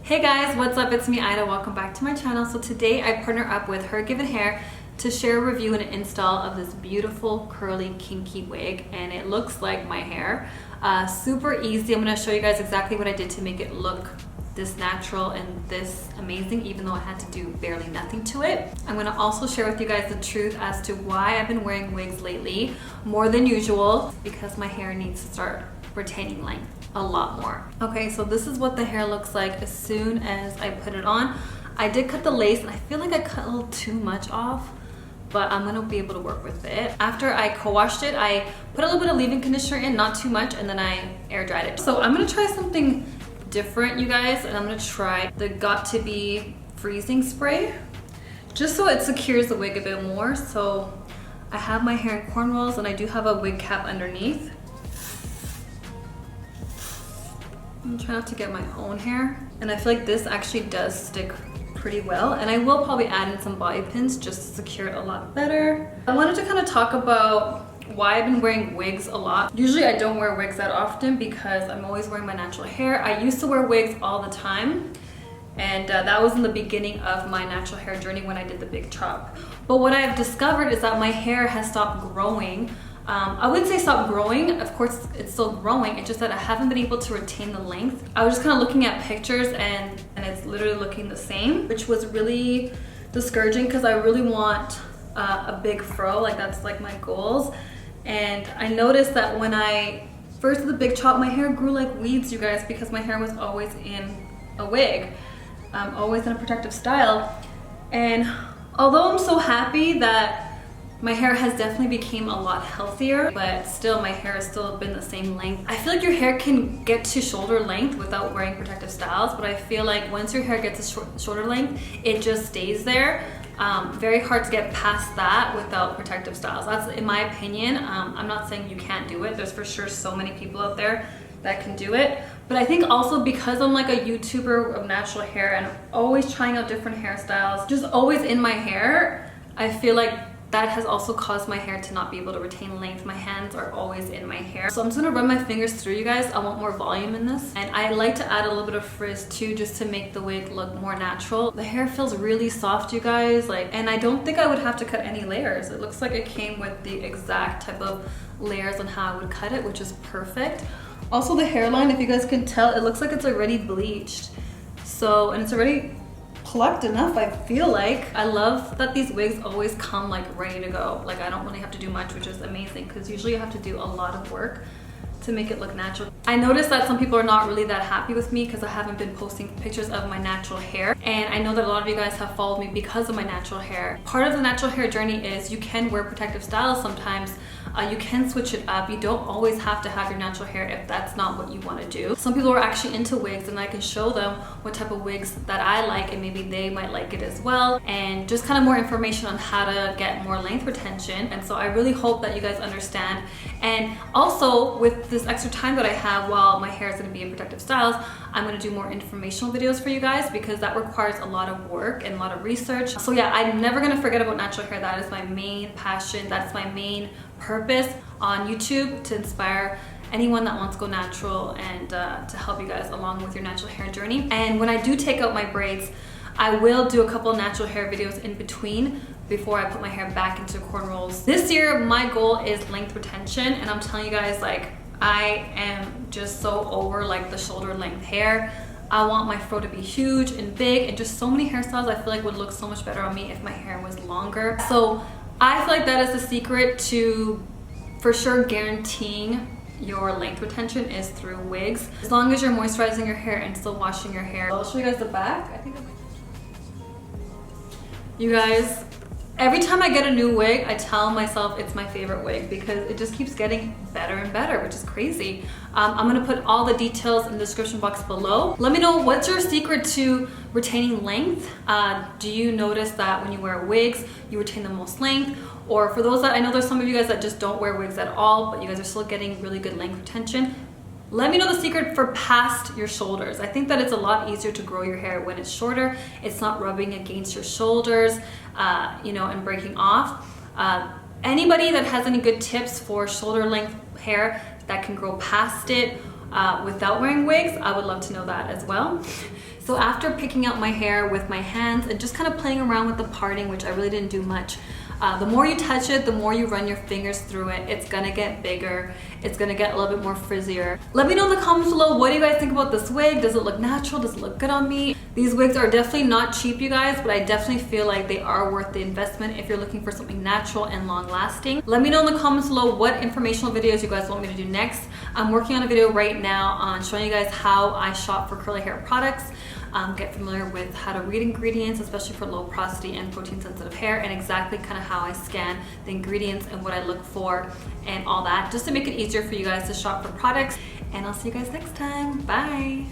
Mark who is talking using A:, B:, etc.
A: Hey guys, what's up? It's me, Ida. Welcome back to my channel. So today I partner up with HerGivenHair to share a review and an install of this beautiful curly kinky wig, and it looks like my hair. Super easy. I'm going to show you guys exactly what I did to make it look this natural and this amazing, even though I had to do barely nothing to it. I'm going to also share with you guys the truth as to why I've been wearing wigs lately more than usual, because my hair needs to start retaining length a lot more. Okay, so this is what the hair looks like as soon as I put it on. I did cut the lace and I feel like I cut a little too much off, but I'm gonna be able to work with it. After I co-washed it, I put a little bit of leave-in conditioner in, not too much, and then I air dried it. So I'm gonna try something different, you guys, and I'm gonna try the Got To Be freezing spray, just so it secures the wig a bit more. So I have my hair in cornrows and I do have a wig cap underneath. I'm trying not to get my own hair, and I feel like this actually does stick pretty well, and I will probably add in some bobby pins just to secure it a lot better. I wanted to kind of talk about why I've been wearing wigs a lot. Usually I don't wear wigs that often because I'm always wearing my natural hair. I used to wear wigs all the time, and that was in the beginning of my natural hair journey when I did the big chop. But what I've discovered is that my hair has stopped growing. I wouldn't say stop growing, of course it's still growing, it's just that I haven't been able to retain the length. I was just kind of looking at pictures and it's literally looking the same, which was really discouraging because I really want a big fro, like that's like my goals. And I noticed that when I first did the big chop, my hair grew like weeds, you guys, because my hair was always in a wig, always in a protective style. And although I'm so happy that my hair has definitely became a lot healthier, but still my hair has still been the same length. I feel like your hair can get to shoulder length without wearing protective styles, but I feel like once your hair gets to shoulder length, it just stays there. Very hard to get past that without protective styles. That's in my opinion. I'm not saying you can't do it. There's for sure so many people out there that can do it. But I think also because I'm like a YouTuber of natural hair and I'm always trying out different hairstyles, just always in my hair, I feel like that has also caused my hair to not be able to retain length. My hands are always in my hair. So I'm just gonna run my fingers through, you guys. I want more volume in this. And I like to add a little bit of frizz too, just to make the wig look more natural. The hair feels really soft, you guys. And I don't think I would have to cut any layers. It looks like it came with the exact type of layers on how I would cut it, which is perfect. Also the hairline, if you guys can tell, it looks like it's already bleached. So, and it's already plucked enough, I feel like. I love that these wigs always come like ready to go. Like I don't really have to do much, which is amazing because usually you have to do a lot of work to make it look natural. I noticed that some people are not really that happy with me because I haven't been posting pictures of my natural hair, and I know that a lot of you guys have followed me because of my natural hair. Part of the natural hair journey is you can wear protective styles sometimes. You can switch it up. You don't always have to have your natural hair if that's not what you want to do. Some people are actually into wigs, and I can show them what type of wigs that I like, and maybe they might like it as well, and just kind of more information on how to get more length retention. And so I really hope that you guys understand. And also with this extra time that I have while my hair is going to be in protective styles, I'm going to do more informational videos for you guys because that requires a lot of work and a lot of research. So yeah, I'm never going to forget about natural hair. That is my main passion. That's my main purpose on YouTube, to inspire anyone that wants to go natural and to help you guys along with your natural hair journey. And when I do take out my braids, I will do a couple natural hair videos in between before I put my hair back into cornrows. This year, my goal is length retention, and I'm telling you guys, like, I am just so over like the shoulder length hair. I want my fro to be huge and big, and just so many hairstyles I feel like would look so much better on me if my hair was longer. So I feel like that is the secret to for sure guaranteeing your length retention is through wigs. As long as you're moisturizing your hair and still washing your hair. I'll show you guys the back. I think you guys, every time I get a new wig, I tell myself it's my favorite wig because it just keeps getting better and better, which is crazy. I'm gonna put all the details in the description box below. Let me know, what's your secret to retaining length? Do you notice that when you wear wigs, you retain the most length? Or for those that, I know there's some of you guys that just don't wear wigs at all, but you guys are still getting really good length retention. Let me know the secret for past your shoulders. I think that it's a lot easier to grow your hair when it's shorter. It's not rubbing against your shoulders, you know, and breaking off. Anybody that has any good tips for shoulder length hair that can grow past it without wearing wigs, I would love to know that as well. So after picking out my hair with my hands and just kind of playing around with the parting, which I really didn't do much, the more you touch it, the more you run your fingers through it, it's gonna get bigger. It's gonna get a little bit more frizzier. Let me know in the comments below, what do you guys think about this wig? Does it look natural? Does it look good on me? These wigs are definitely not cheap, you guys, but I definitely feel like they are worth the investment if you're looking for something natural and long lasting. Let me know in the comments below what informational videos you guys want me to do next. I'm working on a video right now on showing you guys how I shop for curly hair products. Get familiar with how to read ingredients, especially for low porosity and protein sensitive hair, and exactly kind of how I scan the ingredients and what I look for and all that, just to make it easier for you guys to shop for products. And I'll see you guys next time. Bye.